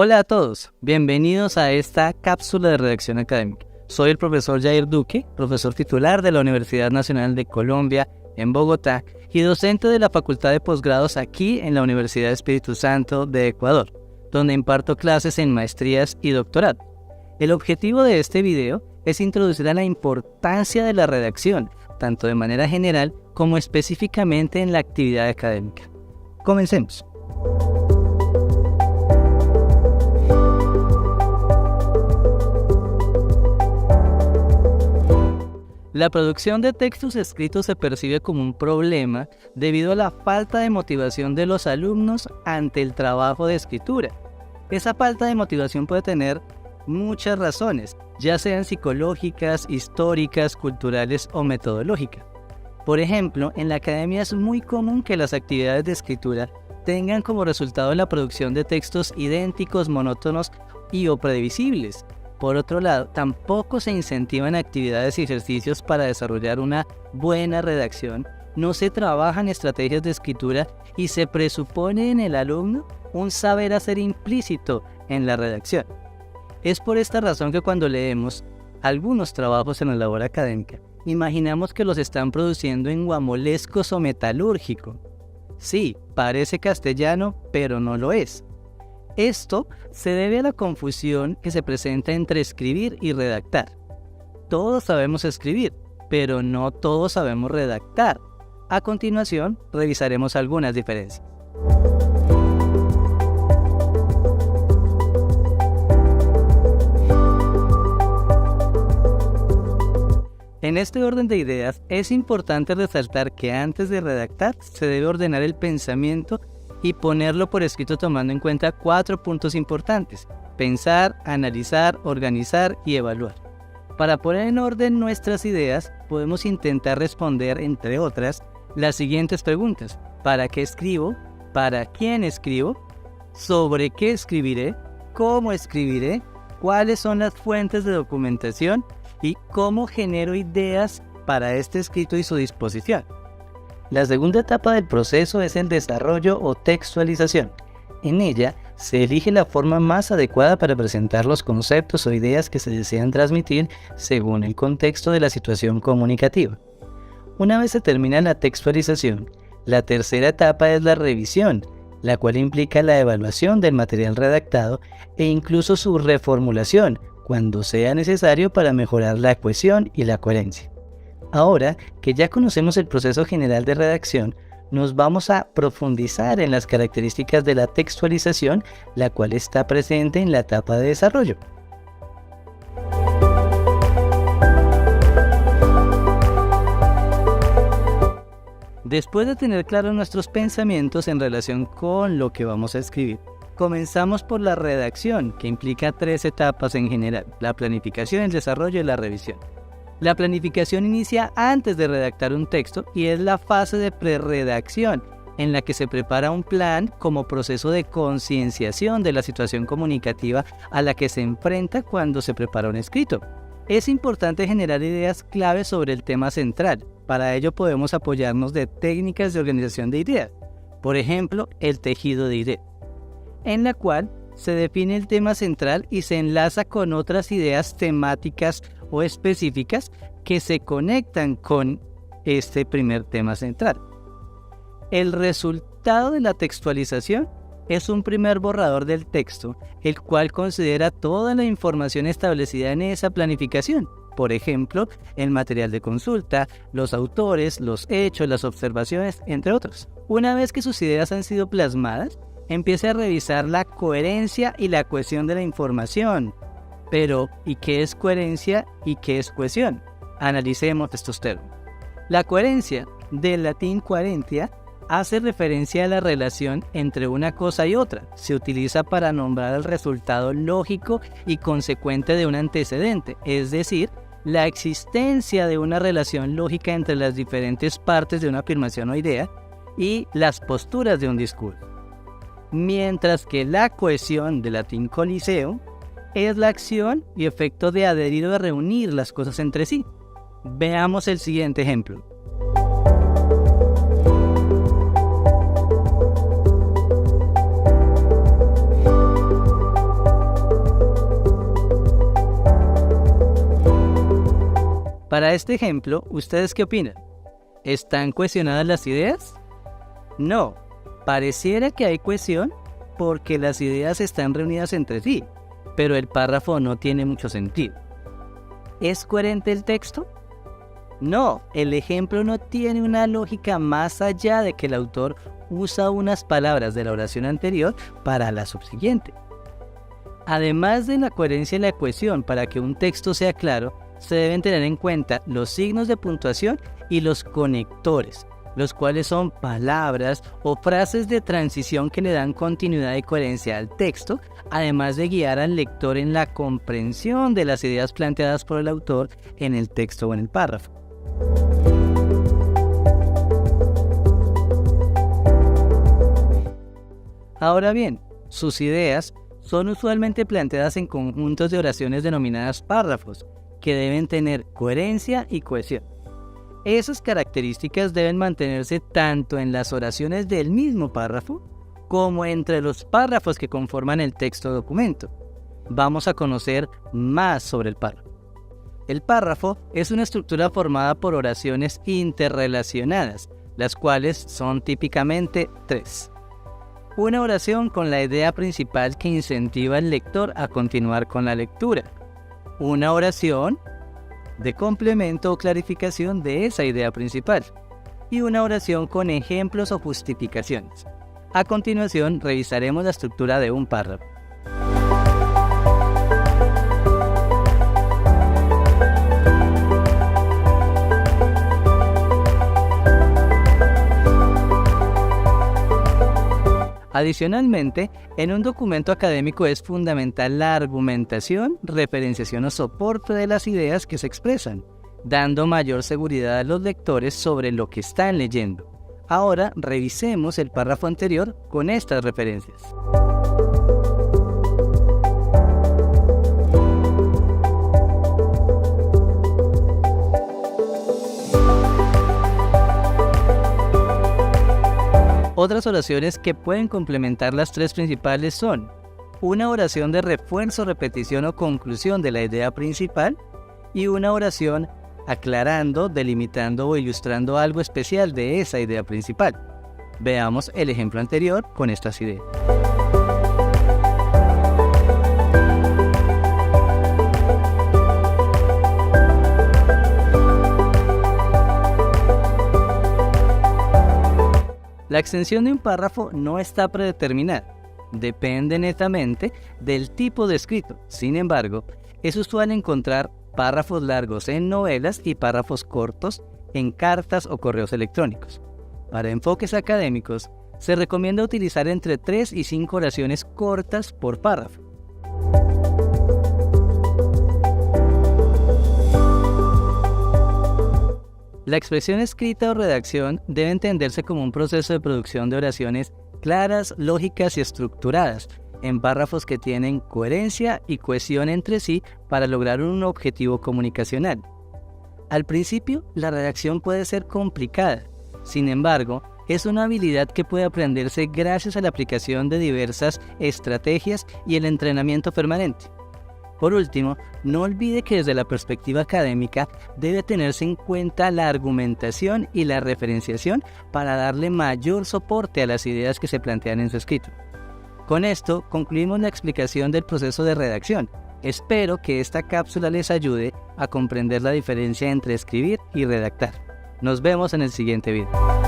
Hola a todos, bienvenidos a esta cápsula de redacción académica. Soy el profesor Jair Duque, profesor titular de la Universidad Nacional de Colombia en Bogotá y docente de la Facultad de Posgrados aquí en la Universidad Espíritu Santo de Ecuador, donde imparto clases en maestrías y doctorado. El objetivo de este video es introducir a la importancia de la redacción, tanto de manera general como específicamente en la actividad académica. Comencemos. La producción de textos escritos se percibe como un problema debido a la falta de motivación de los alumnos ante el trabajo de escritura. Esa falta de motivación puede tener muchas razones, ya sean psicológicas, históricas, culturales o metodológicas. Por ejemplo, en la academia es muy común que las actividades de escritura tengan como resultado la producción de textos idénticos, monótonos y o previsibles. Por otro lado, tampoco se incentivan actividades y ejercicios para desarrollar una buena redacción, no se trabajan estrategias de escritura y se presupone en el alumno un saber hacer implícito en la redacción. Es por esta razón que cuando leemos algunos trabajos en la labor académica, imaginamos que los están produciendo en guamolescos o metalúrgico. Sí, parece castellano, pero no lo es. Esto se debe a la confusión que se presenta entre escribir y redactar. Todos sabemos escribir, pero no todos sabemos redactar. A continuación, revisaremos algunas diferencias. En este orden de ideas, es importante resaltar que antes de redactar se debe ordenar el pensamiento y ponerlo por escrito tomando en cuenta 4 puntos importantes: pensar, analizar, organizar y evaluar. Para poner en orden nuestras ideas, podemos intentar responder, entre otras, las siguientes preguntas: ¿para qué escribo? ¿Para quién escribo? ¿Sobre qué escribiré? ¿Cómo escribiré? ¿Cuáles son las fuentes de documentación? ¿Y cómo genero ideas para este escrito y su disposición? La segunda etapa del proceso es el desarrollo o textualización. En ella se elige la forma más adecuada para presentar los conceptos o ideas que se desean transmitir según el contexto de la situación comunicativa. Una vez se termina la textualización, la tercera etapa es la revisión, la cual implica la evaluación del material redactado e incluso su reformulación cuando sea necesario para mejorar la cohesión y la coherencia. Ahora que ya conocemos el proceso general de redacción, nos vamos a profundizar en las características de la textualización, la cual está presente en la etapa de desarrollo. Después de tener claros nuestros pensamientos en relación con lo que vamos a escribir, comenzamos por la redacción, que implica 3 etapas en general: la planificación, el desarrollo y la revisión. La planificación inicia antes de redactar un texto y es la fase de prerredacción, en la que se prepara un plan como proceso de concienciación de la situación comunicativa a la que se enfrenta cuando se prepara un escrito. Es importante generar ideas clave sobre el tema central. Para ello podemos apoyarnos de técnicas de organización de ideas, por ejemplo, el tejido de ideas, en la cual se define el tema central y se enlaza con otras ideas temáticas o específicas que se conectan con este primer tema central. El resultado de la textualización es un primer borrador del texto, el cual considera toda la información establecida en esa planificación. Por ejemplo, el material de consulta, los autores, los hechos, las observaciones, entre otros. Una vez que sus ideas han sido plasmadas, empiece a revisar la coherencia y la cohesión de la información. Pero, ¿y qué es coherencia y qué es cohesión? Analicemos estos términos. La coherencia, del latín coherentia, hace referencia a la relación entre una cosa y otra. Se utiliza para nombrar el resultado lógico y consecuente de un antecedente, es decir, la existencia de una relación lógica entre las diferentes partes de una afirmación o idea y las posturas de un discurso. Mientras que la cohesión, del latín coliseo, es la acción y efecto de adherir o de reunir las cosas entre sí. Veamos el siguiente ejemplo. Para este ejemplo, ¿ustedes qué opinan? ¿Están cohesionadas las ideas? No, pareciera que hay cohesión porque las ideas están reunidas entre sí, pero el párrafo no tiene mucho sentido. ¿Es coherente el texto? No, el ejemplo no tiene una lógica más allá de que el autor usa unas palabras de la oración anterior para la subsiguiente. Además de la coherencia y la cohesión, para que un texto sea claro, se deben tener en cuenta los signos de puntuación y los conectores, los cuales son palabras o frases de transición que le dan continuidad y coherencia al texto, además de guiar al lector en la comprensión de las ideas planteadas por el autor en el texto o en el párrafo. Ahora bien, sus ideas son usualmente planteadas en conjuntos de oraciones denominadas párrafos, que deben tener coherencia y cohesión. Esas características deben mantenerse tanto en las oraciones del mismo párrafo como entre los párrafos que conforman el texto documento. Vamos a conocer más sobre el párrafo. El párrafo es una estructura formada por oraciones interrelacionadas, las cuales son típicamente 3. Una oración con la idea principal que incentiva al lector a continuar con la lectura. Una oración de complemento o clarificación de esa idea principal. Y una oración con ejemplos o justificaciones. A continuación, revisaremos la estructura de un párrafo. Adicionalmente, en un documento académico es fundamental la argumentación, referenciación o soporte de las ideas que se expresan, dando mayor seguridad a los lectores sobre lo que están leyendo. Ahora revisemos el párrafo anterior con estas referencias. Otras oraciones que pueden complementar las 3 principales son una oración de refuerzo, repetición o conclusión de la idea principal y una oración aclarando, delimitando o ilustrando algo especial de esa idea principal. Veamos el ejemplo anterior con estas ideas. La extensión de un párrafo no está predeterminada, depende netamente del tipo de escrito. Sin embargo, es usual encontrar párrafos largos en novelas y párrafos cortos en cartas o correos electrónicos. Para enfoques académicos, se recomienda utilizar entre 3 y 5 oraciones cortas por párrafo. La expresión escrita o redacción debe entenderse como un proceso de producción de oraciones claras, lógicas y estructuradas, en párrafos que tienen coherencia y cohesión entre sí para lograr un objetivo comunicacional. Al principio, la redacción puede ser complicada, sin embargo, es una habilidad que puede aprenderse gracias a la aplicación de diversas estrategias y el entrenamiento permanente. Por último, no olvide que desde la perspectiva académica debe tenerse en cuenta la argumentación y la referenciación para darle mayor soporte a las ideas que se plantean en su escrito. Con esto concluimos la explicación del proceso de redacción. Espero que esta cápsula les ayude a comprender la diferencia entre escribir y redactar. Nos vemos en el siguiente video.